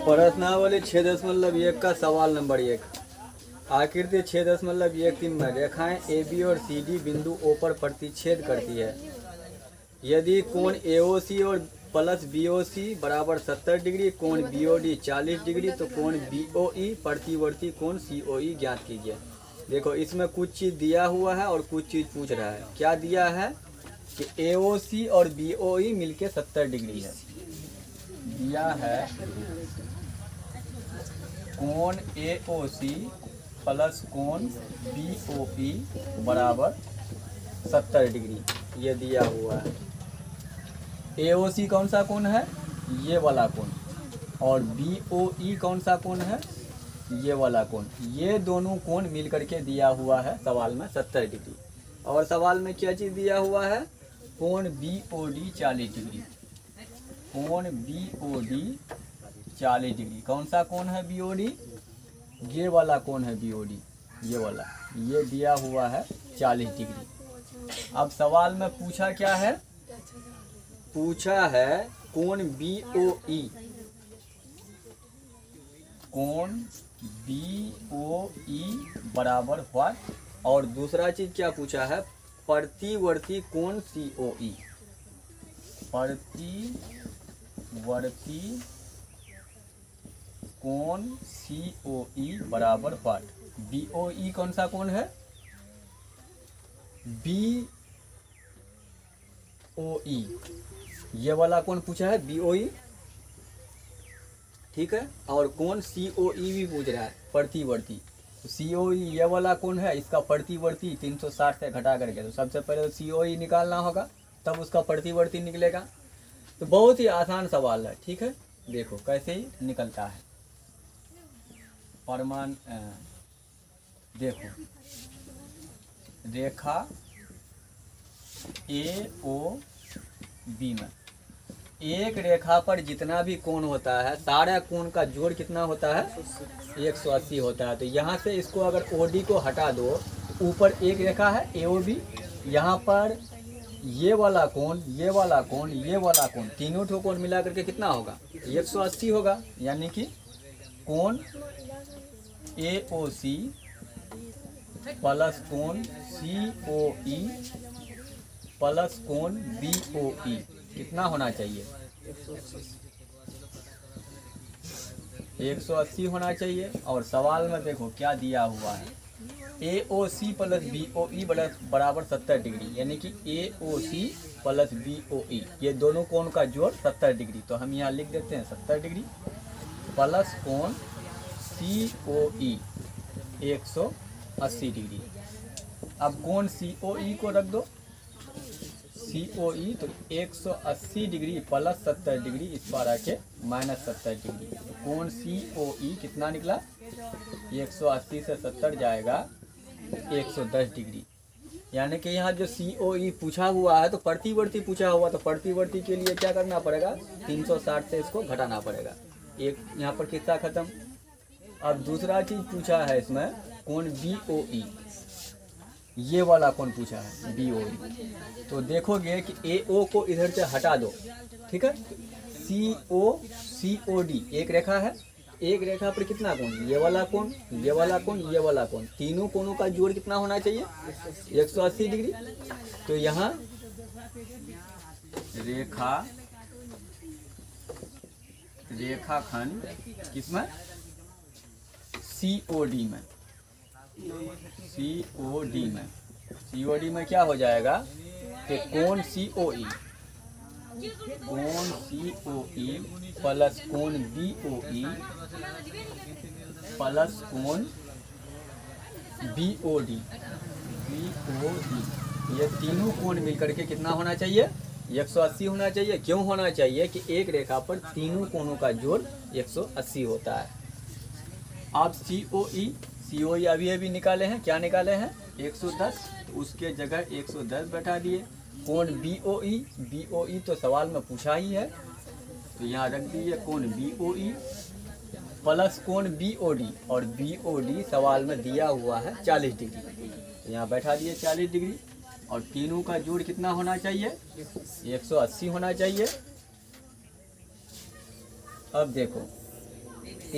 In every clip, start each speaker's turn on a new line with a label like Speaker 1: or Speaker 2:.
Speaker 1: प्रश्नावली 6.1 का सवाल नंबर 1। आकृति 6.1 में रेखाएं ए बी और सी डी बिंदु ओ पर प्रतिच्छेद करती है। यदि कोण AOC और प्लस BOC बराबर 70 डिग्री, कोण BOD 40 डिग्री, तो कोण BOE प्रतिवर्ती कोण COE ज्ञात कीजिए। देखो इसमें कुछ चीज़ दिया हुआ है और कुछ चीज़ पूछ रहा है। क्या दिया है कि AOC और BOE मिलके 70 डिग्री है। दिया है कोण AOC प्लस कोण BOE बराबर 70 डिग्री, ये दिया हुआ है। AOC कौन सा कोण है, ये वाला कोण, और BOE कौन सा कोण है, ये वाला कोण। ये दोनों कोण मिल करके दिया हुआ है सवाल में 70 डिग्री। और सवाल में क्या चीज़ दिया हुआ है, कोण BOD 40 डिग्री। कोण BOD 40 डिग्री, कौन सा कोण है BOD, ये वाला कोण है BOD, ये वाला, ये दिया हुआ है 40 डिग्री। अब सवाल में पूछा क्या है, पूछा है कोण BOE, कोण BOE बराबर व्हाट, और दूसरा चीज क्या पूछा है, प्रतिवर्ती कोण COE, प्रतिवर्ती कोण COE बराबर व्हाट। BOE कौन सा कोण है, BOE, ये वाला कोण पूछा है BOE, ठीक है। और कोण COE भी पूछ रहा है, प्रतिवर्ती। तो COE ये वाला कोण है, इसका प्रतिवर्ती 360 से घटा करके, तो सबसे पहले तो COE निकालना होगा, तब उसका प्रतिवर्ती निकलेगा। तो बहुत ही आसान सवाल है, ठीक है। देखो कैसे ही निकलता है। परमान देखो रेखा AOB में एक रेखा पर जितना भी कोण होता है, सारा कोण का जोड़ कितना होता है, 180 होता है। तो यहाँ से इसको अगर OD को हटा दो, तो ऊपर एक रेखा है AOB, यहाँ पर ये वाला कोण, ये वाला कोण, ये वाला कोण, तीनों ठो कोण मिला करके कितना होगा, 180 होगा। यानी कि कोण AOC प्लस कोण COE प्लस कोण BOE कितना होना चाहिए, 180 होना चाहिए। और सवाल में देखो क्या दिया हुआ है, AOC प्लस BOE बराबर 70 डिग्री, यानी कि AOC प्लस BOE ये दोनों कोण का जोड़ 70 डिग्री। तो हम यहाँ लिख देते हैं 70 डिग्री प्लस कोण COE 180 डिग्री। अब कोण COE को रख दो, COE तो 180 डिग्री प्लस 70 डिग्री, इस पर आके माइनस 70 डिग्री। कोण COE कितना निकला, 180 से 70 जाएगा 110 डिग्री। यानी कि यहाँ जो COE पूछा हुआ है तो प्रतिवर्ती पूछा हुआ, तो प्रतिवर्ती के लिए क्या करना पड़ेगा, 360 से इसको घटाना पड़ेगा। एक यहाँ पर कितना खत्म। अब दूसरा चीज पूछा है इसमें, कोण BOE, ये वाला कोण पूछा है BOE। तो देखोगे कि AO को इधर से हटा दो, ठीक है। COD एक रेखा है, एक रेखा पर कितना कोण, ये वाला कोण, ये वाला कोण, ये वाला कोण, तीनों कोणों का जोड़ कितना होना चाहिए, 180 डिग्री। तो यहाँ रेखाखंड किसमें, COD में, COD में क्या हो जाएगा कि कोण COE प्लस कोण BOE प्लस कोण BOD, ये तीनों कोण मिलकर के कितना होना चाहिए, 180 होना चाहिए। क्यों होना चाहिए कि एक रेखा पर तीनों कोणों का जोड़ 180 होता है। आप COE अभी निकाले हैं, क्या निकाले हैं, 110, तो उसके जगह 110 बैठा दिए। कोण BOE तो सवाल में पूछा ही है, तो यहाँ रख दीजिए कोण BOE प्लस कोण BOD, और BOD सवाल में दिया हुआ है 40 डिग्री, तो यहाँ बैठा दिए 40 डिग्री। और तीनों का जोड़ कितना होना चाहिए, 180 होना चाहिए। अब देखो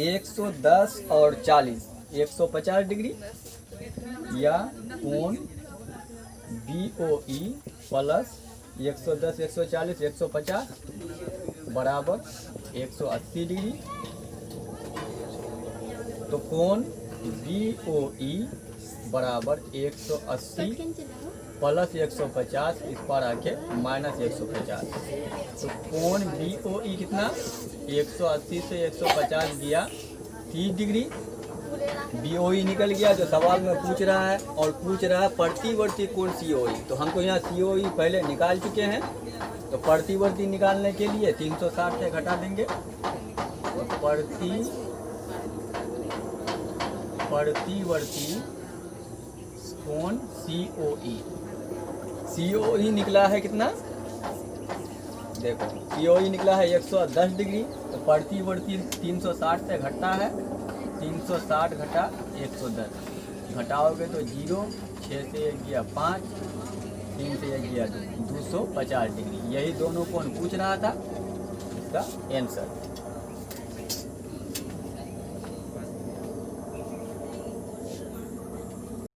Speaker 1: 110 और 40 150 डिग्री या कोण BOE प्लस 110 140 150 बराबर 180 डिग्री। तो कोण BOE बराबर 180 प्लस 150 इस पर आके माइनस 150। तो कोण BOE कितना 180 से 150 गया 30 डिग्री। BOE निकल गया जो सवाल में पूछ रहा है, और पूछ रहा है प्रतिवर्ती कोण COE। तो हम तो यहाँ COE पहले निकाल चुके हैं, तो प्रतिवर्ती निकालने के लिए 360 से घटा देंगे। तो प्रतिवर्ती कोण COE निकला है कितना, देखो COE निकला है 110 डिग्री। तो प्रतिवर्ती 360 से घटता है, 360 घटा 110 घटाओगे तो 0, 6 से 1 गया 5, 3 से 1 गया 250 डिग्री। यही दोनों कोण पूछ रहा था, इसका आंसर।